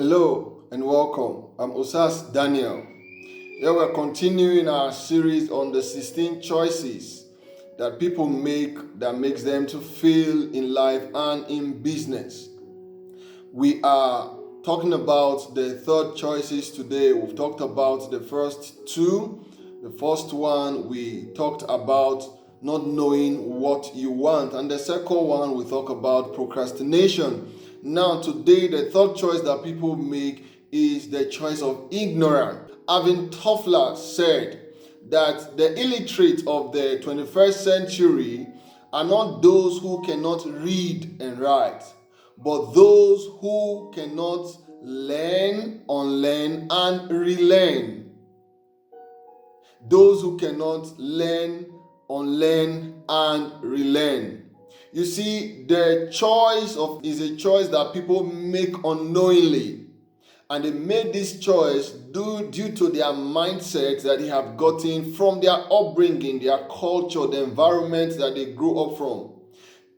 Hello and welcome. I'm Osas-Daniel. Here we're continuing our series on the 16 choices that people make that makes them to fail in life and in business. We are talking about the third choices today. We've talked about the first two. The first one, we talked about not knowing what you want. And the second one, we talk about procrastination. Now, today, the third choice that people make is the choice of ignorance. Alvin Toffler said that the illiterates of the 21st century are not those who cannot read and write, but those who cannot learn, unlearn, and relearn. Those who cannot learn, unlearn, and relearn. You see, the choice is a choice that people make unknowingly. And they made this choice due to their mindset that they have gotten from their upbringing, their culture, the environment that they grew up from.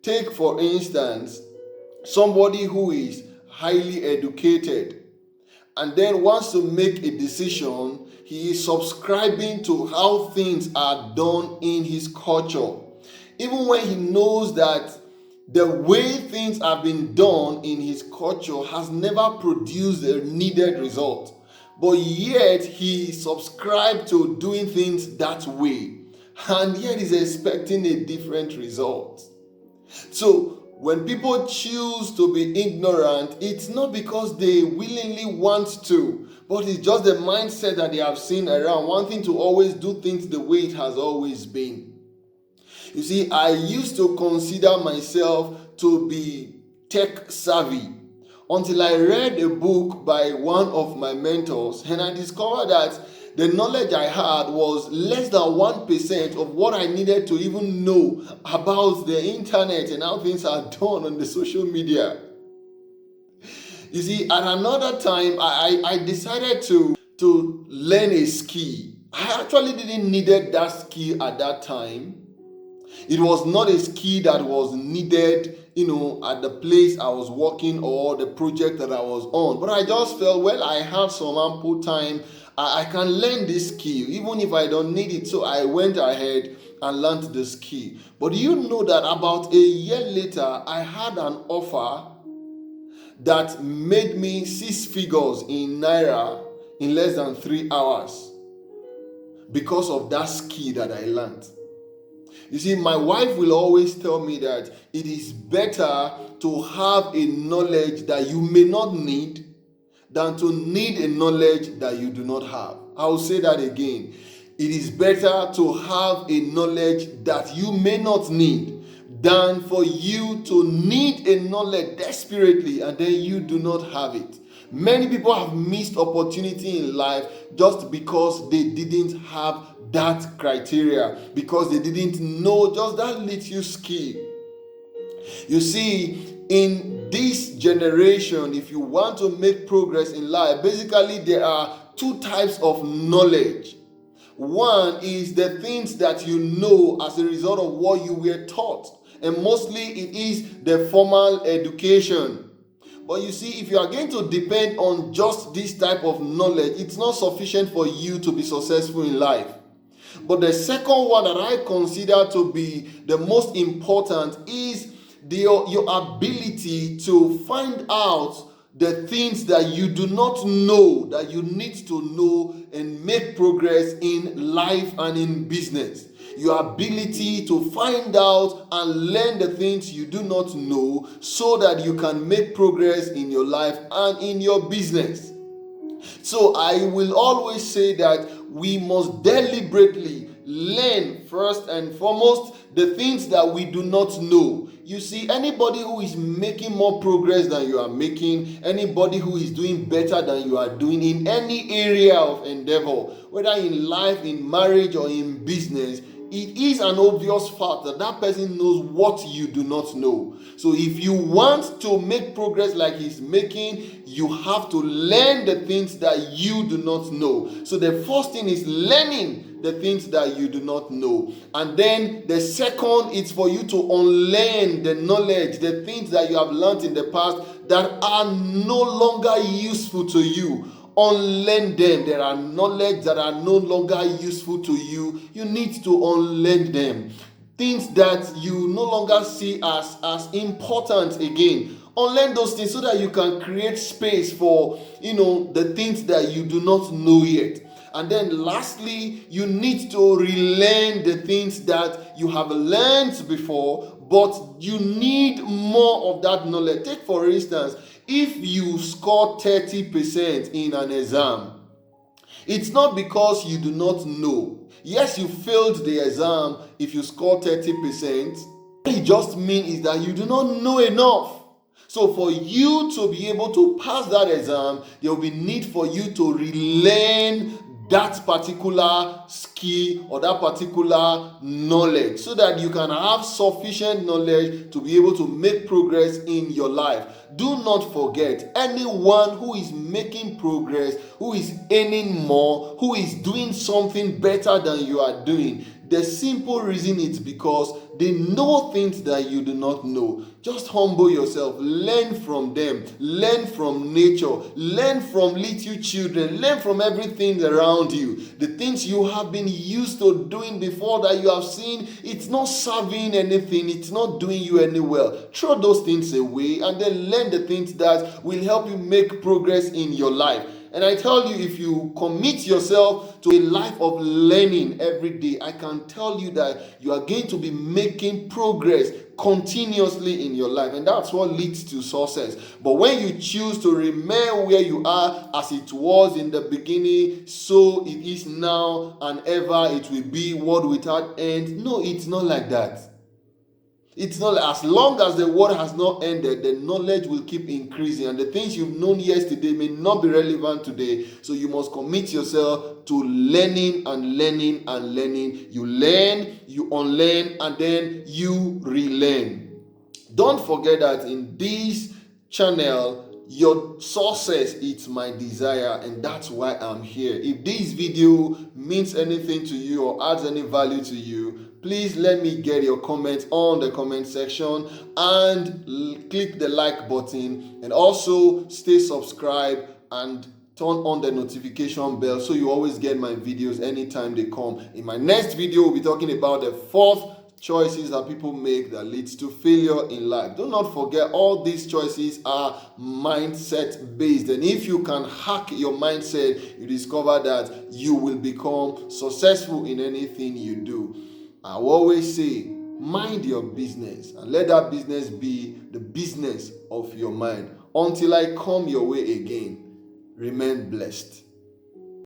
Take, for instance, somebody who is highly educated and then wants to make a decision. He is subscribing to how things are done in his culture, even when he knows that the way things have been done in his culture has never produced the needed result. But yet he subscribed to doing things that way, and yet he's expecting a different result. So when people choose to be ignorant, it's not because they willingly want to, but it's just the mindset that they have seen around, wanting to always do things the way it has always been. You see, I used to consider myself to be tech savvy until I read a book by one of my mentors, and I discovered that the knowledge I had was less than 1% of what I needed to even know about the internet and how things are done on the social media. You see, at another time, I decided to learn a skill. I actually didn't needed that skill at that time. It was not a skill that was needed, at the place I was working or the project that I was on. But I just felt, well, I have some ample time. I can learn this skill, even if I don't need it. So I went ahead and learned the skill. But do you know that about a year later, I had an offer that made me 6 figures in Naira in less than 3 hours because of that skill that I learned. You see, my wife will always tell me that it is better to have a knowledge that you may not need than to need a knowledge that you do not have. I will say that again. It is better to have a knowledge that you may not need than for you to need a knowledge desperately and then you do not have it. Many people have missed opportunity in life just because they didn't have that criteria, because they didn't know just that little skill. You see, in this generation, if you want to make progress in life, basically there are 2 types of knowledge. One is the things that you know as a result of what you were taught, and mostly it is the formal education. But you see, if you are going to depend on just this type of knowledge, it's not sufficient for you to be successful in life. But the second one that I consider to be the most important is your ability to find out the things that you do not know, that you need to know and make progress in life and in business. Your ability to find out and learn the things you do not know so that you can make progress in your life and in your business. So I will always say that we must deliberately learn first and foremost the things that we do not know. You see, anybody who is making more progress than you are making, anybody who is doing better than you are doing in any area of endeavor, whether in life, in marriage, or in business, it is an obvious fact that that person knows what you do not know. So if you want to make progress like he's making, you have to learn the things that you do not know. So the first thing is learning the things that you do not know. And then the second is for you to unlearn the knowledge, the things that you have learned in the past that are no longer useful to you. Unlearn them. There are knowledge that are no longer useful to you. You need to unlearn them. Things that you no longer see as important again. Unlearn those things so that you can create space for the things that you do not know yet. And then lastly, you need to relearn the things that you have learned before, but you need more of that knowledge. Take for instance, if you score 30% in an exam, it's not because you do not know. Yes, you failed the exam if you score 30%. What it just means is that you do not know enough. So for you to be able to pass that exam, there will be need for you to relearn that particular skill or that particular knowledge so that you can have sufficient knowledge to be able to make progress in your life. Do not forget, anyone who is making progress, who is earning more, who is doing something better than you are doing, the simple reason is because they know things that you do not know. Just humble yourself. Learn from them. Learn from nature. Learn from little children. Learn from everything around you. The things you have been used to doing before that you have seen, it's not serving anything. It's not doing you any well. Throw those things away and then learn the things that will help you make progress in your life. And I tell you, if you commit yourself to a life of learning every day, I can tell you that you are going to be making progress continuously in your life. And that's what leads to success. But when you choose to remain where you are as it was in the beginning, so it is now and ever it will be, world without end. No, it's not like that. It's not, as long as the word has not ended, the knowledge will keep increasing, and the things you've known yesterday may not be relevant today. So you must commit yourself to learning and learning and learning. You learn, you unlearn, and then you relearn. Don't forget that in this channel, your success is my desire, and that's why I'm here. If this video means anything to you or adds any value to you, please let me get your comments on the comment section and click the like button, and also stay subscribed and turn on the notification bell so you always get my videos anytime they come. In my next video, we'll be talking about the 4th choices that people make that leads to failure in life. Do not forget, all these choices are mindset based, and if you can hack your mindset, you discover that you will become successful in anything you do. I will always say, mind your business and let that business be the business of your mind. Until I come your way again, remain blessed.